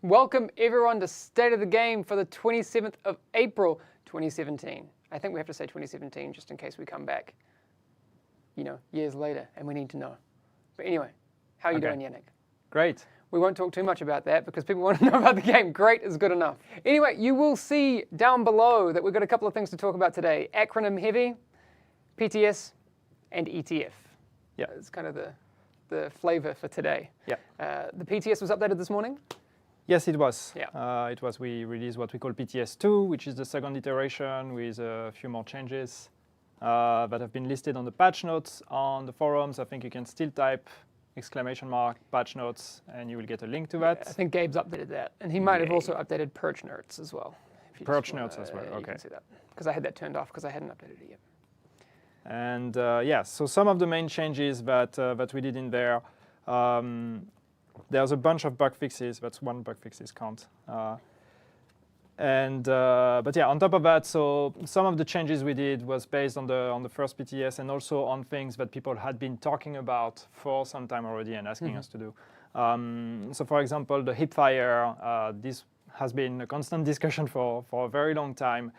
Welcome everyone to State of the Game for the 27th of April, 2017. I think we have to say 2017 just in case we come back, years later and we need to know. But anyway, how are you doing, Yannick? Great. We won't talk too much about that because people want to know about the game. Great is good enough. Anyway, you will see down below that we've got a couple of things to talk about today. Acronym heavy, PTS, and ETF. Yeah. It's kind of the flavor for today. Yeah. The PTS was updated this morning? Yes, it was. Yeah. We released what we call PTS 2, which is the second iteration with a few more changes that have been listed on the patch notes on the forums. I think you can still type !patch notes and you will get a link to that. Yeah, I think Gabe's updated that. And he might have also updated perch notes as well. Perch notes as well, You okay. can see that. Because I had that turned off because I hadn't updated it yet. And so some of the main changes that we did in there, there's a bunch of bug fixes. That's one bug fixes count. But yeah, on top of that, so some of the changes we did was based on the first PTS and also on things that people had been talking about for some time already and asking us to do. So for example, the hipfire, this has been a constant discussion for a very long time.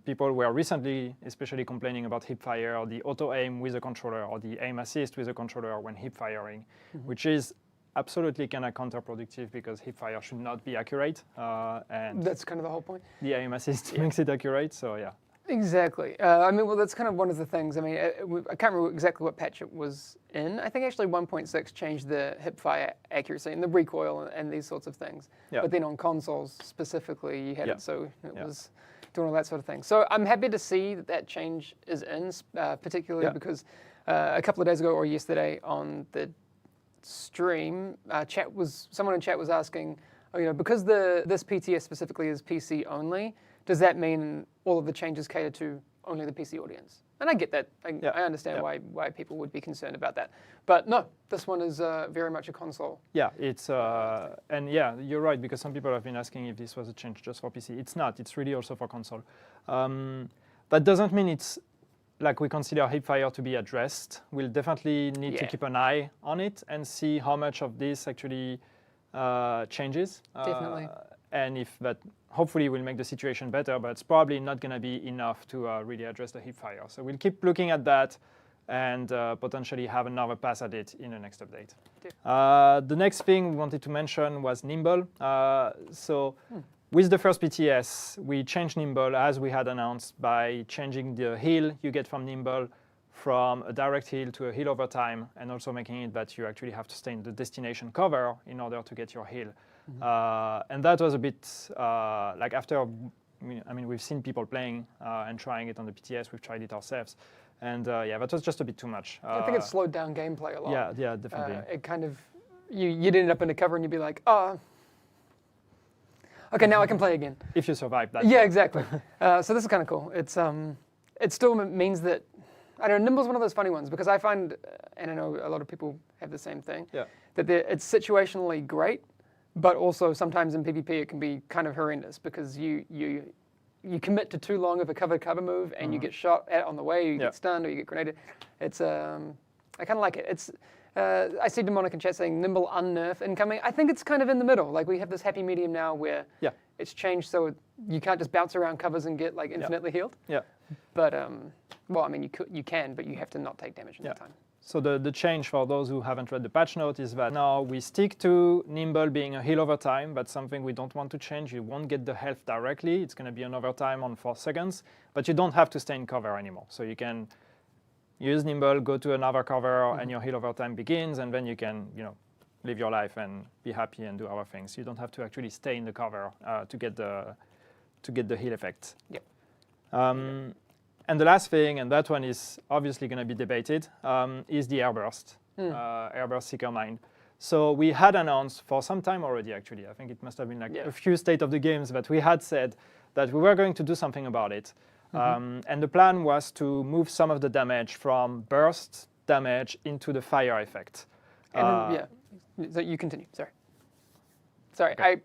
People were recently especially complaining about hipfire, or the auto-aim with a controller, or the aim assist with a controller when hip-firing, which is absolutely kind of counterproductive because hipfire should not be accurate. And that's kind of the whole point. The aim assist makes it accurate, so yeah. Exactly. Well, that's kind of one of the things. I can't remember exactly what patch it was in. I think actually 1.6 changed the hipfire accuracy and the recoil and these sorts of things. Yeah. But then on consoles specifically, you had it so it was doing all that sort of thing. So I'm happy to see that change is in, particularly because a couple of days ago or yesterday on the stream, someone in chat was asking, because this PTS specifically is PC only, does that mean all of the changes cater to only the PC audience? And I get that. I understand why people would be concerned about that. But no, this one is very much a console. Yeah, it's and yeah, you're right, because some people have been asking if this was a change just for PC. It's not. It's really also for console. That doesn't mean it's like we consider hipfire to be addressed. We'll definitely need to keep an eye on it and see how much of this actually changes. Definitely. And if that hopefully will make the situation better, but it's probably not going to be enough to really address the hipfire. So we'll keep looking at that and potentially have another pass at it in the next update. The next thing we wanted to mention was nimble. With the first PTS, we changed nimble as we had announced by changing the heal you get from nimble from a direct heal to a heal over time, and also making it that you actually have to stay in the destination cover in order to get your heal. And that was a bit like after, we've seen people playing and trying it on the PTS. We've tried it ourselves. And yeah, that was just a bit too much. I think it slowed down gameplay a lot. Yeah, definitely. It kind of, you'd end up in the cover and you'd be like, oh, okay, now I can play again. If you survive that. Yeah, exactly. So this is kind of cool. It still means that, I don't know, nimble's one of those funny ones because I find, and I know a lot of people have the same thing, that it's situationally great, but also sometimes in PvP it can be kind of horrendous because you commit to too long of a cover move and you get shot at on the way, you get stunned or you get grenaded. It's I kind of like it. It's I see Demonic in chat saying nimble unnerf incoming. I think it's kind of in the middle. Like we have this happy medium now where it's changed so you can't just bounce around covers and get like infinitely healed. Yeah. But well, you can, but you have to not take damage in that time. So the change for those who haven't read the patch note is that now we stick to nimble being a heal over time. That's something we don't want to change. You won't get the health directly. It's going to be an overtime on 4 seconds, but you don't have to stay in cover anymore. So you can use nimble, go to another cover, and your heal over time begins, and then you can, live your life and be happy and do other things. You don't have to actually stay in the cover to get the heal effect. Yep. And the last thing, and that one is obviously going to be debated, is the Airburst, Airburst Seeker Mind. So we had announced for some time already, actually, I think it must have been like a few State of the Games that we had said that we were going to do something about it. And the plan was to move some of the damage from burst damage into the fire effect. And so you continue, sorry. Okay.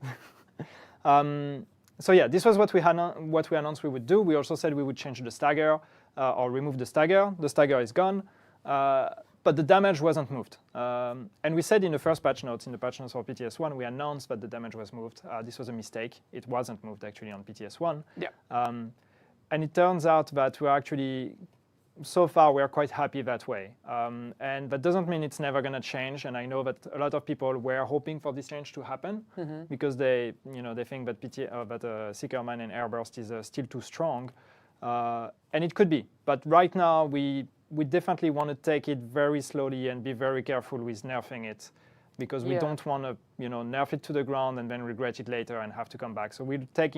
So yeah, this was what we announced we would do. We also said we would change the stagger or remove the stagger. The stagger is gone. but the damage wasn't moved. And we said in the first patch notes, in the patch notes for PTS 1, we announced that the damage was moved. This was a mistake. It wasn't moved actually on PTS 1. Yeah. And it turns out that we're actually, so far, we're quite happy that way. And that doesn't mean it's never going to change. And I know that a lot of people were hoping for this change to happen because they think that Seekerman and Airburst is still too strong. And it could be. But right now, we definitely want to take it very slowly and be very careful with nerfing it, because we don't want to nerf it to the ground and then regret it later and have to come back. So we'll take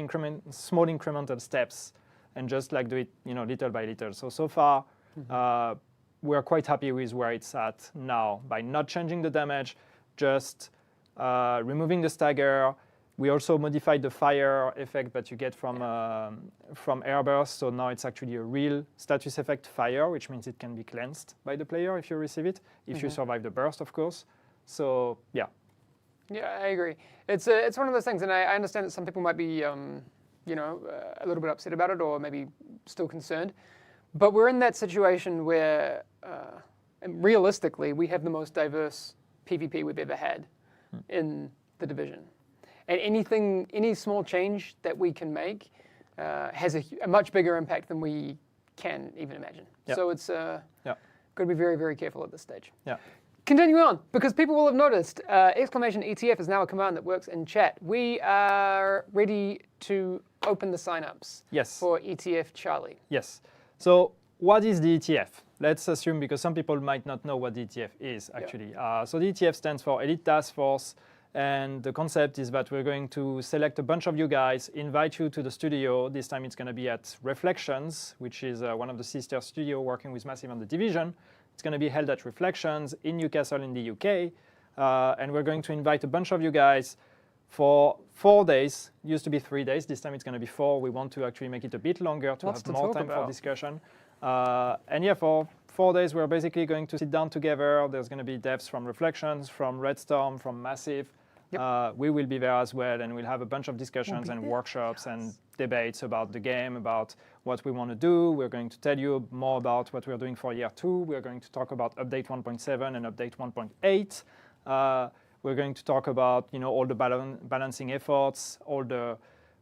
small incremental steps and just like do it little by little. So far, we're quite happy with where it's at now by not changing the damage, just removing the stagger. We also modified the fire effect that you get from Airburst. So now it's actually a real status effect fire, which means it can be cleansed by the player if you receive it, if you survive the burst, of course. So yeah. Yeah, I agree. It's one of those things, and I understand that some people might be a little bit upset about it or maybe still concerned. But we're in that situation where, realistically, we have the most diverse PvP we've ever had in the division. And any small change that we can make has a much bigger impact than we can even imagine. Yep. So it's got to be very, very careful at this stage. Yeah. Continuing on, because people will have noticed, !ETF is now a command that works in chat. We are ready to open the signups for ETF Charlie. Yes. So what is the ETF? Let's assume, because some people might not know what the ETF is, actually. So the ETF stands for Elite Task Force. And the concept is that we're going to select a bunch of you guys, invite you to the studio. This time it's going to be at Reflections, which is one of the sister studios working with Massive on the Division. It's going to be held at Reflections in Newcastle in the UK. And we're going to invite a bunch of you guys for 4 days. It used to be 3 days. This time it's going to be 4. We want to actually make it a bit longer to have more time for discussion. And yeah, for 4 days, we're basically going to sit down together. There's going to be devs from Reflections, from Red Storm, from Massive. We will be there as well, and we'll have a bunch of discussions and workshops and debates about the game, about what we want to do. We're going to tell you more about what we're doing for year 2. We're going to talk about update 1.7 and update 1.8. We're going to talk about all the balancing efforts, all the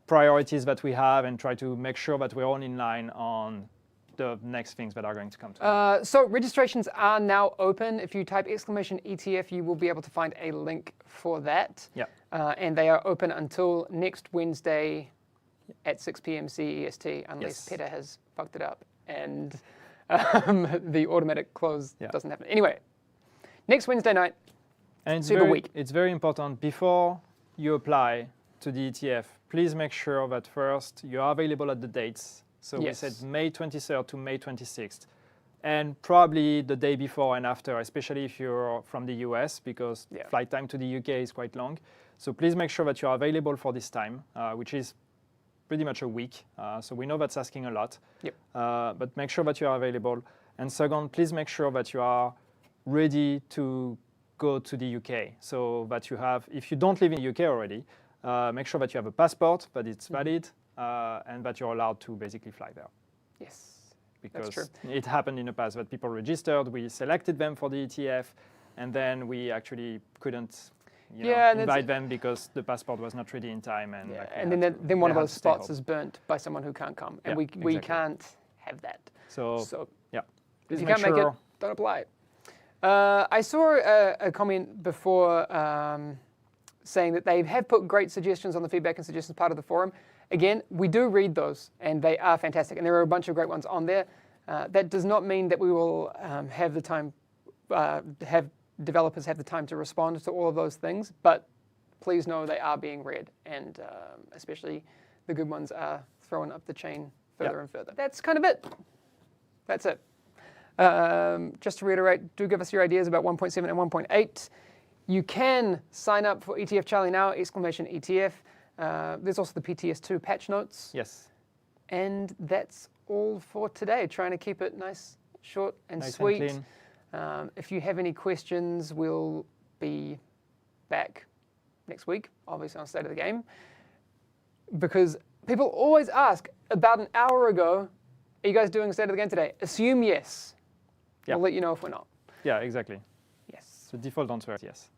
priorities that we have, and try to make sure that we're all in line on the next things that are going to come to. So registrations are now open. If you type !ETF, you will be able to find a link for that. Yeah. And they are open until next Wednesday at 6 p.m. CEST, unless PETA has fucked it up and the automatic close doesn't happen. Anyway, next Wednesday night, and week. It's very important, before you apply to the ETF, please make sure that first you are available at the dates. So we said May 23rd to May 26th. And probably the day before and after, especially if you're from the US, because flight time to the UK is quite long. So please make sure that you are available for this time, which is pretty much a week. So we know that's asking a lot. But make sure that you are available. And second, please make sure that you are ready to go to the UK. So that you have, if you don't live in the UK already, make sure that you have a passport, that it's valid. And that you're allowed to basically fly there. Yes, because it happened in the past that people registered, we selected them for the ETF, and then we actually couldn't invite them because the passport was not ready in time. And, and then one of those spots is burnt by someone who can't come, and we can't have that. So if you can't make it, don't apply. I saw a comment before saying that they have put great suggestions on the feedback and suggestions part of the forum. Again, we do read those, and they are fantastic, and there are a bunch of great ones on there. That does not mean that we will have the time, have developers have the time to respond to all of those things, but please know they are being read, and especially the good ones are thrown up the chain further and further. That's kind of it. That's it. Just to reiterate, do give us your ideas about 1.7 and 1.8. You can sign up for ETF Charlie now, !ETF. There's also the PTS 2 patch notes. Yes. And that's all for today. Trying to keep it nice, short, and sweet. And clean. If you have any questions, we'll be back next week, obviously on State of the Game. Because people always ask, about an hour ago, are you guys doing State of the Game today? Assume yes. We'll let you know if we're not. Yeah, exactly. Yes. The default answer is yes.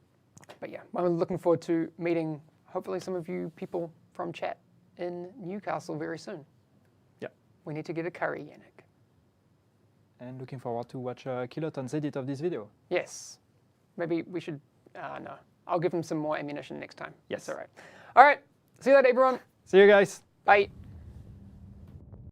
But yeah, I'm looking forward to meeting hopefully some of you people from chat in Newcastle very soon. Yeah. We need to get a curry, Yannick. And looking forward to watch Kiloton's edit of this video. Yes. Maybe we should, no. I'll give him some more ammunition next time. Yes. That's all right. All right. See you later, everyone. See you guys. Bye.